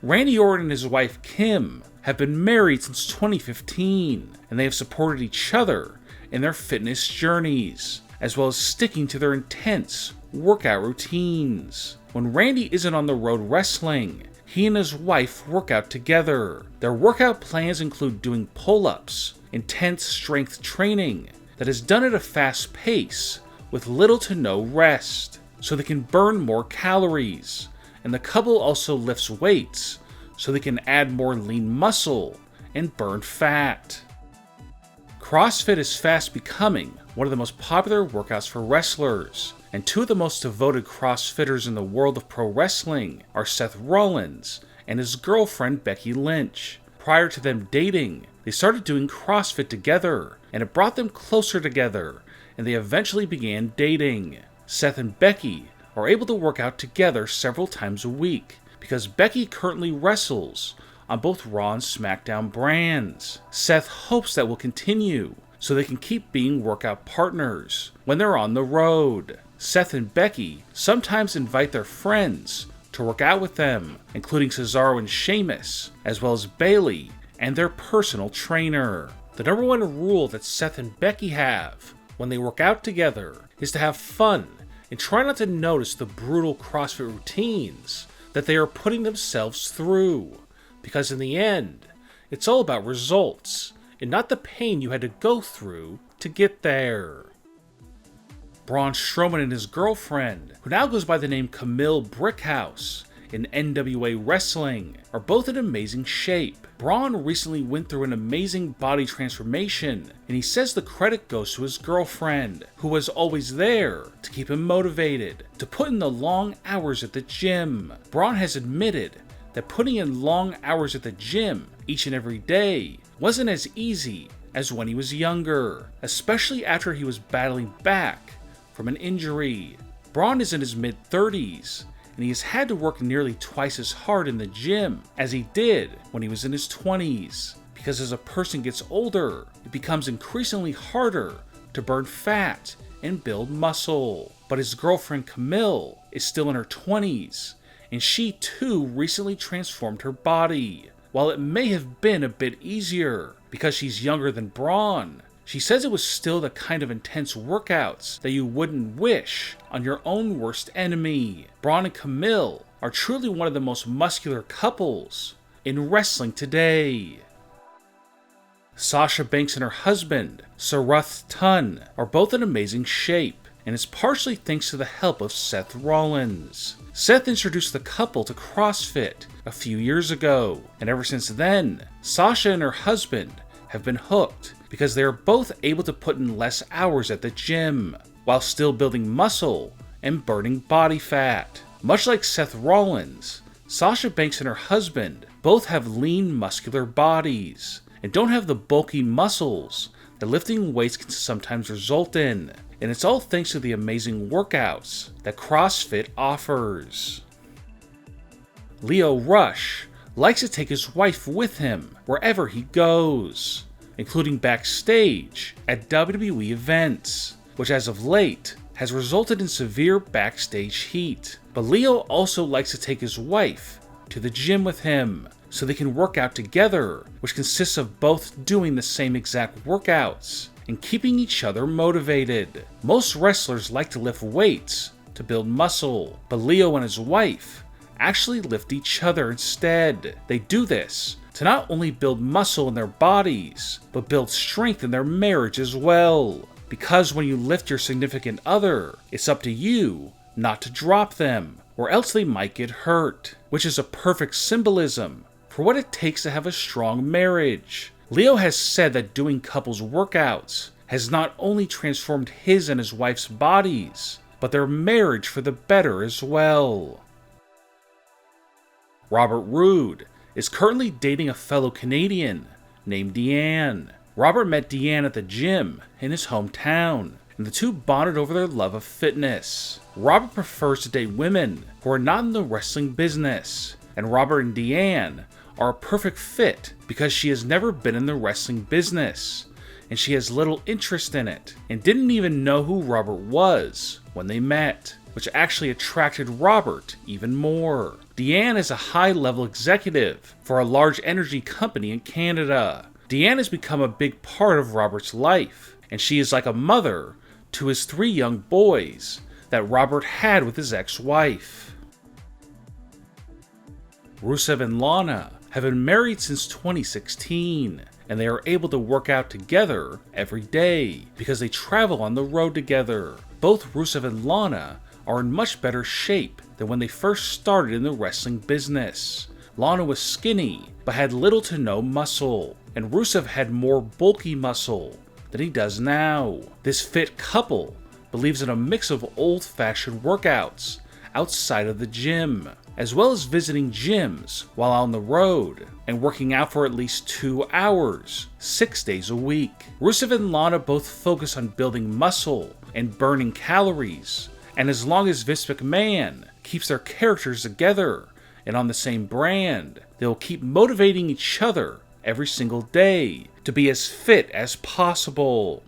Randy Orton and his wife Kim have been married since 2015, and they have supported each other in their fitness journeys, as well as sticking to their intense workout routines. When Randy isn't on the road wrestling, he and his wife work out together. Their workout plans include doing pull-ups, intense strength training that is done at a fast pace with little to no rest, so they can burn more calories. And the couple also lifts weights so they can add more lean muscle and burn fat. CrossFit is fast becoming one of the most popular workouts for wrestlers, and two of the most devoted CrossFitters in the world of pro wrestling are Seth Rollins and his girlfriend Becky Lynch. Prior to them dating, they started doing CrossFit together, and it brought them closer together, and they eventually began dating. Seth and Becky are able to work out together several times a week, because Becky currently wrestles on both Raw and SmackDown brands. Seth hopes that will continue, so they can keep being workout partners when they're on the road. Seth and Becky sometimes invite their friends to work out with them, including Cesaro and Sheamus, as well as Bayley and their personal trainer. The number one rule that Seth and Becky have when they work out together is to have fun and try not to notice the brutal CrossFit routines that they are putting themselves through, because in the end, it's all about results and not the pain you had to go through to get there. Braun Strowman and his girlfriend, who now goes by the name Camille Brickhouse in NWA Wrestling, are both in amazing shape. Braun recently went through an amazing body transformation, and he says the credit goes to his girlfriend, who was always there to keep him motivated, to put in the long hours at the gym. Braun has admitted that putting in long hours at the gym each and every day wasn't as easy as when he was younger, especially after he was battling back from an injury. Braun is in his mid-30s, and he has had to work nearly twice as hard in the gym as he did when he was in his 20s, because as a person gets older, it becomes increasingly harder to burn fat and build muscle. But his girlfriend Camille is still in her 20s, and she too recently transformed her body. While it may have been a bit easier because she's younger than Braun, she says it was still the kind of intense workouts that you wouldn't wish on your own worst enemy. Braun and Camille are truly one of the most muscular couples in wrestling today. Sasha Banks and her husband, Sarath Tun, are both in amazing shape, and it's partially thanks to the help of Seth Rollins. Seth introduced the couple to CrossFit a few years ago, and ever since then, Sasha and her husband have been hooked, because they are both able to put in less hours at the gym, while still building muscle and burning body fat. Much like Seth Rollins, Sasha Banks and her husband both have lean, muscular bodies, and don't have the bulky muscles that lifting weights can sometimes result in. And it's all thanks to the amazing workouts that CrossFit offers. Lio Rush likes to take his wife with him wherever he goes, including backstage at WWE events, which as of late has resulted in severe backstage heat. But Lio also likes to take his wife to the gym with him so they can work out together, which consists of both doing the same exact workouts and keeping each other motivated. Most wrestlers like to lift weights to build muscle, but Lio and his wife actually lift each other instead. They do this to not only build muscle in their bodies, but build strength in their marriage as well. Because when you lift your significant other, it's up to you not to drop them, or else they might get hurt, which is a perfect symbolism for what it takes to have a strong marriage. Lio has said that doing couples workouts has not only transformed his and his wife's bodies, but their marriage for the better as well. Robert Roode is currently dating a fellow Canadian named Deanne. Robert met Deanne at the gym in his hometown, and the two bonded over their love of fitness. Robert prefers to date women who are not in the wrestling business, and Robert and Deanne are a perfect fit because she has never been in the wrestling business, and she has little interest in it, and didn't even know who Robert was when they met. which actually attracted Robert even more. Deanne is a high-level executive for a large energy company in Canada. Deanne has become a big part of Robert's life, and she is like a mother to his 3 young boys that Robert had with his ex-wife. Rusev and Lana have been married since 2016, and they are able to work out together every day because they travel on the road together. Both Rusev and Lana are in much better shape than when they first started in the wrestling business. Lana was skinny, but had little to no muscle, and Rusev had more bulky muscle than he does now. This fit couple believes in a mix of old-fashioned workouts outside of the gym, as well as visiting gyms while on the road and working out for at least 2 hours, 6 days a week. Rusev and Lana both focus on building muscle and burning calories, and as long as Vince McMahon keeps their characters together and on the same brand, they will keep motivating each other every single day to be as fit as possible.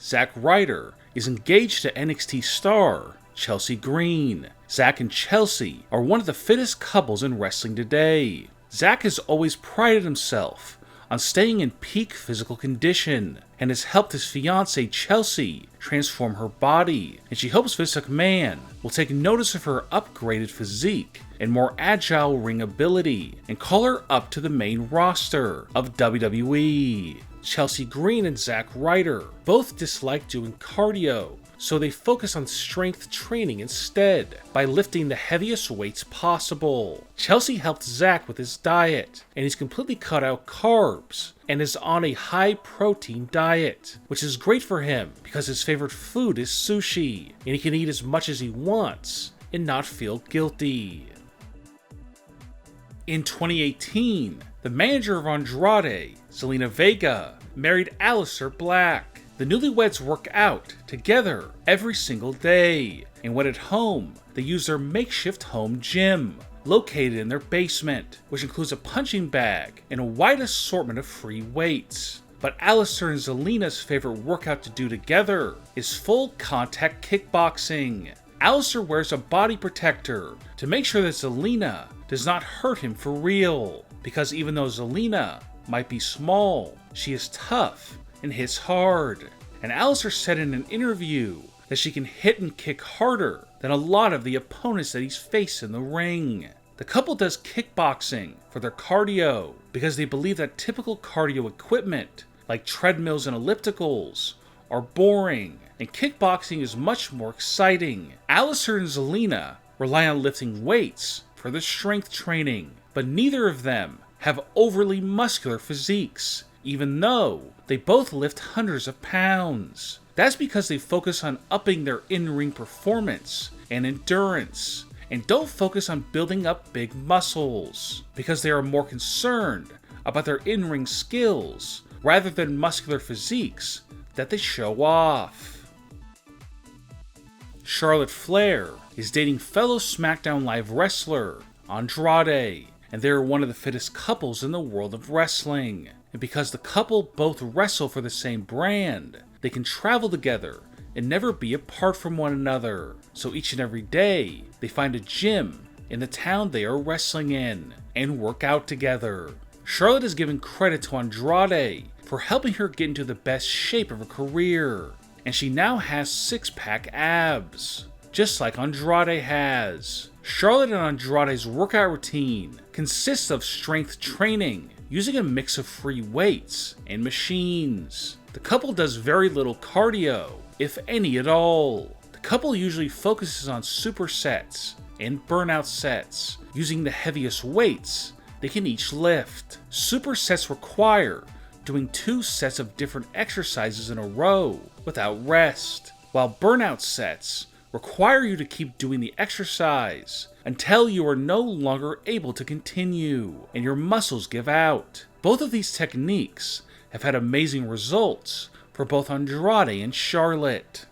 Zack Ryder is engaged to NXT star Chelsea Green. Zack and Chelsea are one of the fittest couples in wrestling today. Zack has always prided himself on staying in peak physical condition and has helped his fiancée Chelsea transform her body, and she hopes Vince McMahon will take notice of her upgraded physique and more agile ring ability and call her up to the main roster of WWE. Chelsea Green and Zack Ryder both dislike doing cardio, so they focus on strength training instead by lifting the heaviest weights possible. Chelsea helped Zack with his diet, and he's completely cut out carbs and is on a high-protein diet, which is great for him because his favorite food is sushi, and he can eat as much as he wants and not feel guilty. In 2018, the manager of Andrade, Selena Vega, married Aleister Black. The newlyweds work out together every single day, and when at home, they use their makeshift home gym, located in their basement, which includes a punching bag and a wide assortment of free weights. But Aleister and Selena's favorite workout to do together is full contact kickboxing. Aleister wears a body protector to make sure that Selena does not hurt him for real, because even though Selena might be small, she is tough and hits hard. And Aleister said in an interview that she can hit and kick harder than a lot of the opponents that he's faced in the ring. The couple does kickboxing for their cardio because they believe that typical cardio equipment like treadmills and ellipticals are boring, and kickboxing is much more exciting. Aleister and Selena rely on lifting weights for their strength training, but neither of them have overly muscular physiques, even though they both lift hundreds of pounds. That's because they focus on upping their in-ring performance and endurance, and don't focus on building up big muscles, because they are more concerned about their in-ring skills rather than muscular physiques that they show off. Charlotte Flair is dating fellow SmackDown Live wrestler Andrade, and they are one of the fittest couples in the world of wrestling. And because the couple both wrestle for the same brand, they can travel together and never be apart from one another. So each and every day, they find a gym in the town they are wrestling in and work out together. Charlotte is giving credit to Andrade for helping her get into the best shape of her career, and she now has six-pack abs, just like Andrade has. Charlotte and Andrade's workout routine consists of strength training, using a mix of free weights and machines. The couple does very little cardio, if any at all. The couple usually focuses on supersets and burnout sets, using the heaviest weights they can each lift. Supersets require doing 2 sets of different exercises in a row without rest, while burnout sets require you to keep doing the exercise until you are no longer able to continue and your muscles give out. Both of these techniques have had amazing results for both Andrade and Charlotte.